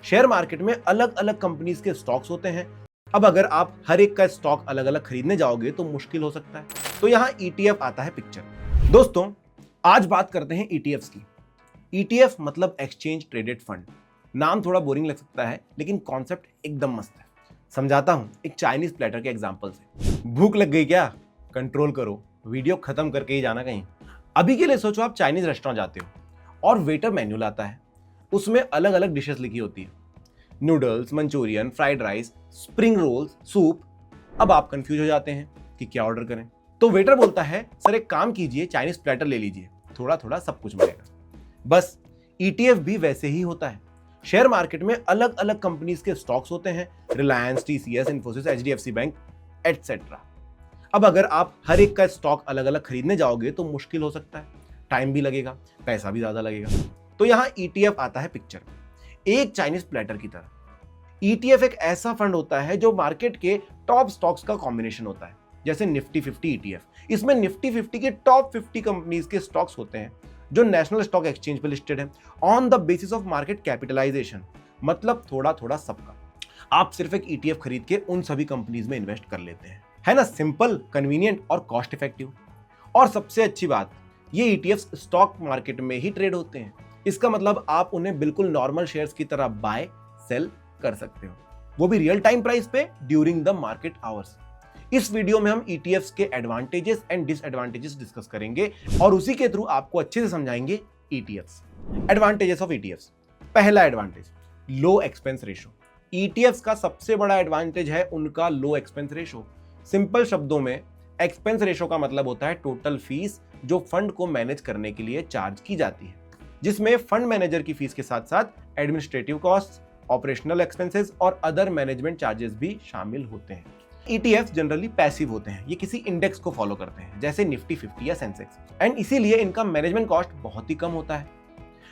Share market में अलग अलग कंपनीज के स्टॉक्स होते हैं। अब अगर आप हर एक का स्टॉक अलग अलग खरीदने जाओगे तो मुश्किल हो सकता है। तो यहाँ ETF आता है पिक्चर। दोस्तों, आज बात करते हैं ETFs की। ETF मतलब एक्सचेंज ट्रेडेड फंड। नाम थोड़ा बोरिंग लग सकता है, लेकिन कॉन्सेप्ट एकदम मस्त है। समझाता हूं एक चाइनीज प्लेटर के एग्जांपल से। भूख लग गई क्या? कंट्रोल करो, वीडियो खत्म करके ही जाना कहीं। अभी के लिए सोचो आप चाइनीज रेस्टोरेंट जाते हो और वेटर मेन्यू लाता है। उसमें अलग अलग डिशेस लिखी होती है, noodles, Manchurian, fried rice, spring rolls, soup. अब आप कंफ्यूज हो जाते हैं कि क्या ऑर्डर करें। तो वेटर बोलता है, सर एक काम कीजिए, चाइनीज प्लेटर ले लीजिए, थोड़ा थोड़ा सब कुछ मिलेगा। बस ETF भी वैसे ही होता है। शेयर मार्केट में अलग अलग कंपनीज के स्टॉक्स होते हैं, Reliance, TCS, Infosys, HDFC bank etcetera. अब अगर आप हर एक का स्टॉक अलग अलग खरीदने जाओगे तो मुश्किल हो सकता है, टाइम भी लगेगा, पैसा भी ज्यादा लगेगा। तो यहाँ ETF आता है पिक्चर में, एक चाइनीज प्लेटर की तरह। ETF एक ऐसा फंड होता है जो मार्केट के टॉप स्टॉक्स का कॉम्बिनेशन होता है, जैसे निफ्टी 50 ETF। इसमें निफ्टी 50 के टॉप 50 कंपनीज के स्टॉक्स होते हैं जो नेशनल स्टॉक एक्सचेंज पर लिस्टेड है, on the basis of market capitalisation, मतलब थोड़ा थोड़ा सबका। आप सिर्फ एक ETF खरीद के उन सभी कंपनीज में इन्वेस्ट कर लेते हैं। है ना सिंपल, कन्वीनियंट और कॉस्ट इफेक्टिव। और सबसे अच्छी बात, ये ETFs स्टॉक मार्केट में ही ट्रेड होते हैं। इसका मतलब आप उन्हें बिल्कुल नॉर्मल शेयर्स की तरह बाय सेल कर सकते हो, वो भी रियल टाइम प्राइस पे ड्यूरिंग द मार्केट आवर्स। इस वीडियो में हम ETFs के एडवांटेजेस एंड डिसएडवांटेजेस डिस्कस करेंगे और उसी के थ्रू आपको अच्छे से समझाएंगे ETFs। Advantages of ETFs। पहला एडवांटेज, लो एक्सपेंस रेशो। ETFs का सबसे बड़ा एडवांटेज है उनका लो एक्सपेंस रेशो। सिंपल शब्दों में एक्सपेंस रेशो का मतलब होता है टोटल फीस जो फंड को मैनेज करने के लिए चार्ज की जाती है, जिसमें फंड मैनेजर की फीस के साथ साथ एडमिनिस्ट्रेटिव कॉस्ट, ऑपरेशनल एक्सपेंसेस और अदर मैनेजमेंट चार्जेस भी शामिल होते हैं। ETFs जनरली पैसिव होते हैं, ये किसी इंडेक्स को फॉलो करते हैं, जैसे निफ्टी 50 या सेंसेक्स, एंड इसीलिए इनका मैनेजमेंट कॉस्ट बहुत ही कम होता है,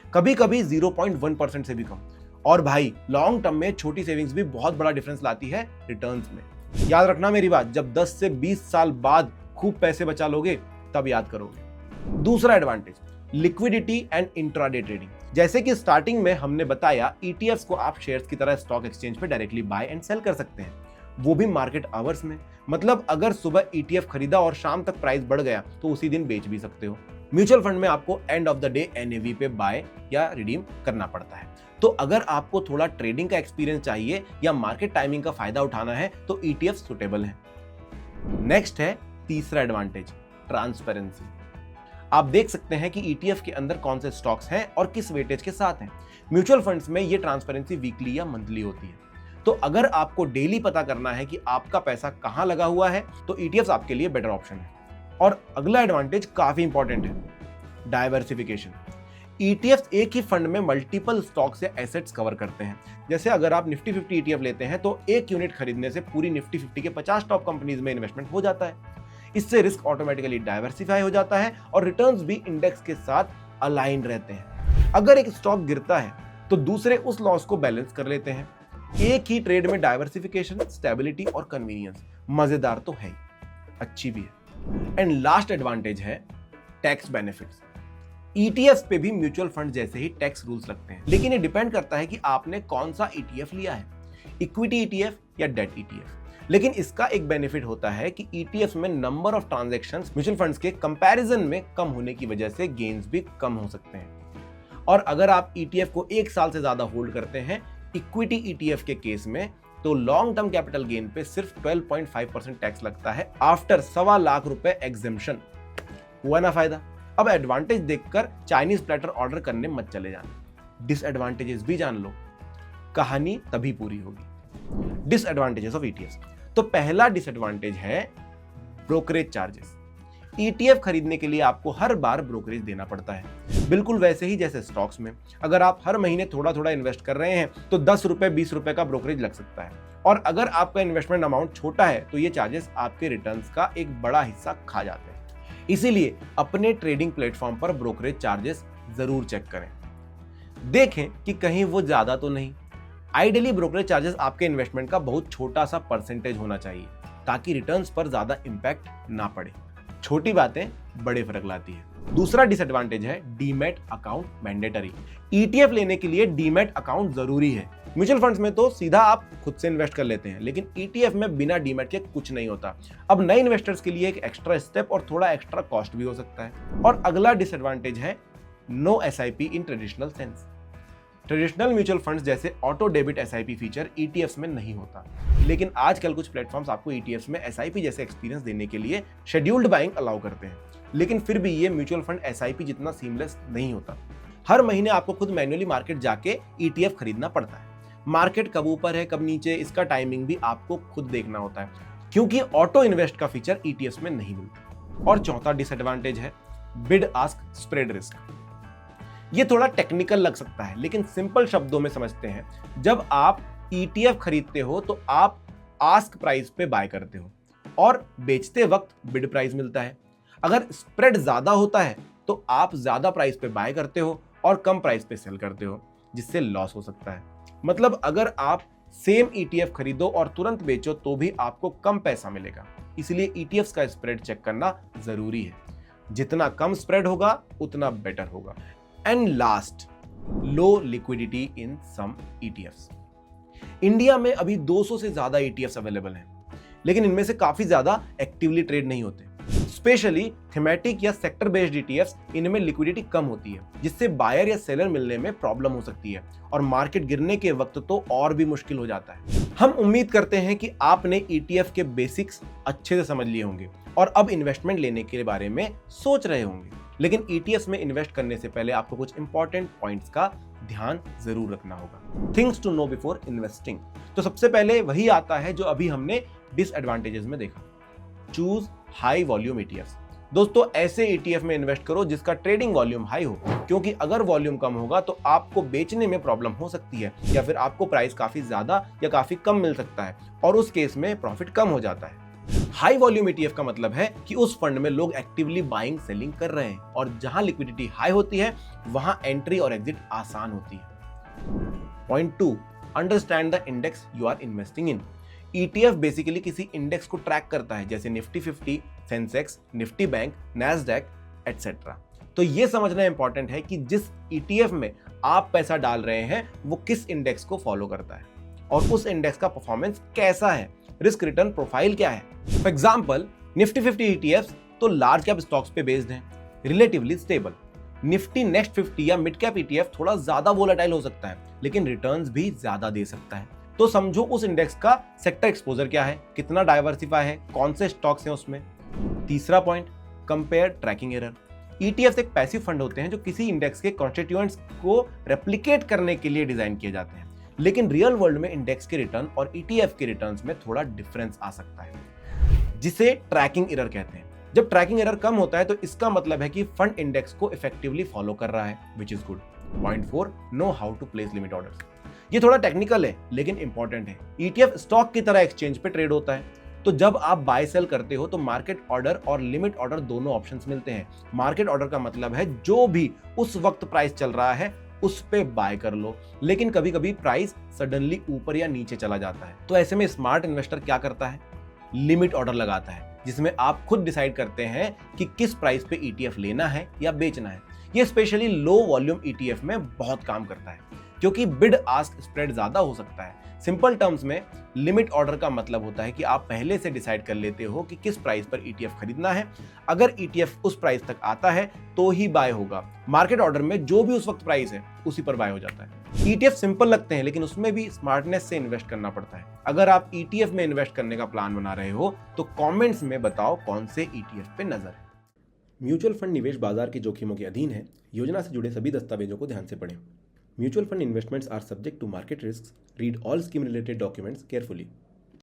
कभी कभी 0.1% से भी कम। और भाई, लॉन्ग टर्म में छोटी सेविंग्स भी बहुत बड़ा डिफरेंस लाती है रिटर्न्स में। याद रखना मेरी बात, जब 10 से 20 साल बाद खूब पैसे बचा लोगे तब याद करोगे। दूसरा advantage, liquidity and intraday trading. जैसे कि स्टार्टिंग में हमने बताया, ETFs को आप शेयर्स की तरह स्टॉक एक्सचेंज पे डायरेक्टली बाय एंड सेल कर सकते हैं, वो भी मार्केट आवर्स में। मतलब अगर सुबह ETF खरीदा और शाम तक प्राइस बढ़ गया तो उसी दिन बेच भी सकते हो। म्यूचुअल फंड में आपको end of the day NAV पे बाय या रिडीम करना पड़ता है। तो अगर आपको थोड़ा ट्रेडिंग का एक्सपीरियंस चाहिए या मार्केट टाइमिंग का फायदा उठाना है तो ETFs सुटेबल है। नेक्स्ट है तीसरा एडवांटेज, ट्रांसपेरेंसी। आप देख सकते हैं कि ETF के अंदर कौन से स्टॉक्स हैं और किस वेटेज के साथ हैं। म्यूचुअल फंड्स में ये ट्रांसपेरेंसी वीकली या मंथली होती है। तो अगर आपको डेली पता करना है कि आपका पैसा कहां लगा हुआ है तो ETFs आपके लिए बेटर ऑप्शन है। और अगला एडवांटेज काफी इंपॉर्टेंट है, डाइवर्सिफिकेशन। ETFs एक ही फंड में मल्टीपल स्टॉक्स या एसेट्स कवर करते हैं। जैसे अगर आप निफ्टी 50 ETF लेते हैं तो एक यूनिट खरीदने से पूरी निफ्टी 50 के 50 टॉप कंपनीज में इन्वेस्टमेंट हो जाता है। इससे रिस्क ऑटोमेटिकली डाइवर्सिफाई हो जाता है और रिटर्न्स भी इंडेक्स के साथ अलाइन रहते हैं। अगर एक स्टॉक गिरता है तो दूसरे उस लॉस को बैलेंस कर लेते हैं। एक ही ट्रेड में डाइवर्सिफिकेशन, स्टेबिलिटी और कन्वीनियंस मजेदार तो है, अच्छी भी है। एंड लास्ट एडवांटेज है टैक्स बेनिफिट्स। ETFs पे भी म्यूचुअल फंड जैसे ही टैक्स रूल्स लगते हैं, लेकिन ये डिपेंड करता है कि आपने कौन सा ETF लिया है, इक्विटी ETF या डेट ETF। लेकिन इसका एक बेनिफिट होता है कि ETFs में number of transactions mutual funds के कंपैरिजन में कम होने की वजह से गेन्स भी कम हो सकते हैं। और अगर आप ETF को 1 साल से ज्यादा होल्ड करते हैं इक्विटी ETF के केस में, तो लॉन्ग टर्म कैपिटल गेन पे सिर्फ 12.5% टैक्स लगता है आफ्टर 1.25 लाख रुपए एग्जेम्पशन। हुआ ना फायदा? अब एडवांटेज देखकर चाइनीज प्लेटर ऑर्डर करने मत चले जाना, डिसएडवांटेजेस भी जान लो, कहानी तभी पूरी होगी। Disadvantages of ETFs। तो पहला डिसएडवांटेज है ब्रोकरेज चार्जेस। ETF खरीदने के लिए आपको हर बार ब्रोकरेज देना पड़ता है, बिल्कुल वैसे ही जैसे स्टॉक्स में। अगर आप हर महीने थोड़ा थोड़ा इन्वेस्ट कर रहे हैं तो 10 रुपए 20 रुपए का ब्रोकरेज लग सकता है। और अगर आपका इन्वेस्टमेंट अमाउंट छोटा है तो ये चार्जेस आपके रिटर्न्स का एक बड़ा हिस्सा खा जाते हैं। इसीलिए अपने ट्रेडिंग प्लेटफॉर्म पर ब्रोकरेज चार्जेस जरूर चेक करें, देखें कि कहीं वो ज्यादा तो नहीं। आइडियली ब्रोकरेज चार्जेस आपके इन्वेस्टमेंट का बहुत छोटा सा परसेंटेज होना चाहिए ताकि रिटर्न्स पर ज्यादा इंपैक्ट ना पड़े। छोटी बातें बड़े फर्क लाती है। दूसरा डिसएडवांटेज है डीमैट अकाउंट मैंडेटरी। ETF लेने के लिए डीमैट अकाउंट जरूरी है। म्यूचुअल फंड्स में तो सीधा आप खुद से इन्वेस्ट कर लेते हैं, लेकिन ईटीएफ में बिना डीमैट के कुछ नहीं होता। अब नए इन्वेस्टर्स के लिए एक एक्स्ट्रा स्टेप और थोड़ा एक्स्ट्रा कॉस्ट भी हो सकता है। और अगला डिसएडवांटेज है no SIP in traditional sense. Traditional mutual funds जैसे auto debit SIP feature ETFs में नहीं होता, लेकिन आजकल कुछ प्लेटफॉर्म्स आपको ईटीएफ्स में एसआईपी जैसे एक्सपीरियंस देने के लिए शेड्यूल्ड बाइंग अलाउ करते हैं, लेकिन फिर भी ये म्यूचुअल फंड एसआईपी जितना सीमलेस नहीं होता। हर महीने आपको खुद मैन्युअली मार्केट जाके ईटीएफ खरीदना पड़ता है। मार्केट कब ऊपर है कब नीचे इसका टाइमिंग भी आपको खुद देखना होता है, क्योंकि ऑटो इन्वेस्ट का फीचर ईटीएफ्स में नहीं मिलता। और चौथा डिसएडवांटेज है बिड आस्क स्प्रेड रिस्क। ये थोड़ा टेक्निकल लग सकता है, लेकिन सिंपल शब्दों में समझते हैं। जब आप ईटीएफ खरीदते हो तो आप आस्क प्राइस पे बाय करते हो और बेचते वक्त बिड प्राइस मिलता है। अगर स्प्रेड ज्यादा होता है तो आप ज्यादा प्राइस पे बाय करते हो और कम प्राइस पे सेल करते हो, जिससे लॉस हो सकता है। मतलब अगर आप सेम ईटीएफ खरीदो और तुरंत बेचो तो भी आपको कम पैसा मिलेगा। इसलिए ईटीएफ्स का स्प्रेड चेक करना जरूरी है। जितना कम स्प्रेड होगा उतना बेटर होगा। And last, low liquidity in some ETFs. India में अभी 200 से ज्यादा ईटीएफ्स अवेलेबल हैं, लेकिन इनमें से काफी ज्यादा एक्टिवली ट्रेड नहीं होते। स्पेशली थीमेटिक या सेक्टर बेस्ड ईटीएफ्स, इनमें लिक्विडिटी कम होती है, जिससे बायर या सेलर मिलने में प्रॉब्लम हो सकती है और मार्केट गिरने के वक्त तो और भी मुश्किल हो जाता है। हम उम्मीद करते हैं कि आपने ईटीएफ के बेसिक्स अच्छे से समझ लिए होंगे और अब इन्वेस्टमेंट लेने के बारे में सोच रहे होंगे। लेकिन ईटीएफ्स में इन्वेस्ट करने से पहले आपको कुछ इंपॉर्टेंट पॉइंट्स का ध्यान जरूर रखना होगा। Things to know before investing. तो सबसे पहले वही आता है जो अभी हमने डिसएडवांटेजेस में देखा। Choose high volume ETFs. दोस्तों, ऐसे ईटीएफ में इन्वेस्ट करो जिसका ट्रेडिंग वॉल्यूम हाई हो, क्योंकि अगर वॉल्यूम कम होगा तो आपको बेचने में प्रॉब्लम हो सकती है या फिर आपको प्राइस काफी ज्यादा या काफी कम मिल सकता है और उस केस में प्रॉफिट कम हो जाता है। हाई वॉल्यूम ईटीएफ का मतलब है कि उस फंड में लोग एक्टिवली बाइंग सेलिंग कर रहे हैं और जहां लिक्विडिटी हाई होती है वहां एंट्री और एग्जिट आसान होती है। Point 2, understand the index you are investing in. ETF basically किसी इंडेक्स को ट्रैक करता है, जैसे Nifty 50, Sensex, Nifty bank, Nasdaq etcetera. तो ये समझना इंपॉर्टेंट है कि जिस ईटीएफ में आप पैसा डाल रहे हैं वो किस इंडेक्स को फॉलो करता है और उस इंडेक्स का परफॉर्मेंस कैसा है, रिस्क रिटर्न प्रोफाइल क्या है। फॉर एग्जांपल, निफ्टी 50 ईटीएफ्स तो लार्ज कैप स्टॉक्स पे बेस्ड हैं, रिलेटिवली स्टेबल। निफ्टी नेक्स्ट 50 या मिड कैप ईटीएफ थोड़ा ज्यादा वोलेटाइल हो सकता है, लेकिन रिटर्न्स भी ज्यादा दे सकता है। तो समझो उस इंडेक्स का सेक्टर एक्सपोजर क्या है, कितना डाइवर्सिफाई है, कौन से स्टॉक्स हैं उसमें। तीसरा point, compare tracking error. ETFs एक पैसिव फंड होते हैं जो किसी इंडेक्स के कॉन्स्टिट्यूएंट्स को रेप्लिकेट करने के लिए डिजाइन किए जाते हैं, लेकिन रियल वर्ल्ड में इंडेक्स के रिटर्न और ईटीएफ के रिटर्न्स में थोड़ा डिफरेंस आ सकता है, जिसे ट्रैकिंग एरर कहते हैं। जब ट्रैकिंग एरर कम होता है तो इसका मतलब है कि फंड इंडेक्स को इफेक्टिवली फॉलो कर रहा है, which is good. Point 4, know how to place limit orders. ये थोड़ा टेक्निकल है लेकिन इंपॉर्टेंट है। ईटीएफ स्टॉक की तरह एक्सचेंज पे ट्रेड होता है, तो जब आप बाय सेल करते हो तो मार्केट ऑर्डर और लिमिट ऑर्डर दोनों ऑप्शंस मिलते हैं। मार्केट ऑर्डर का मतलब है जो भी उस वक्त प्राइस चल रहा है उस पे बाय कर लो, लेकिन कभी कभी प्राइस सडनली ऊपर या नीचे चला जाता है। तो ऐसे में स्मार्ट इन्वेस्टर क्या करता है, लिमिट ऑर्डर लगाता है, जिसमें आप खुद डिसाइड करते हैं कि किस प्राइस पे ईटीएफ लेना है या बेचना है। ये स्पेशली लो वॉल्यूम ईटीएफ में बहुत काम करता है, क्योंकि बिड आस्क स्प्रेड ज्यादा हो सकता है। सिंपल टर्म्स में लिमिट ऑर्डर का मतलब होता है कि आप पहले से डिसाइड कर लेते हो कि किस प्राइस पर ईटीएफ खरीदना है। अगर ईटीएफ उस प्राइस तक आता है तो ही बाय होगा। मार्केट ऑर्डर में जो भी उस वक्त प्राइस है उसी पर बाय हो जाता है। ईटीएफ सिंपल लगते हैं लेकिन उसमें भी स्मार्टनेस से इन्वेस्ट करना पड़ता है। अगर आप ईटीएफ में इन्वेस्ट करने का प्लान बना रहे हो तो कमेंट्स में बताओ कौन से ईटीएफ पे नजर है। म्यूचुअल फंड निवेश बाजार के जोखिमों के अधीन है। योजना से जुड़े सभी दस्तावेजों को ध्यान से पढ़ें। Mutual fund investments are subject to market risks. Read all scheme related documents carefully.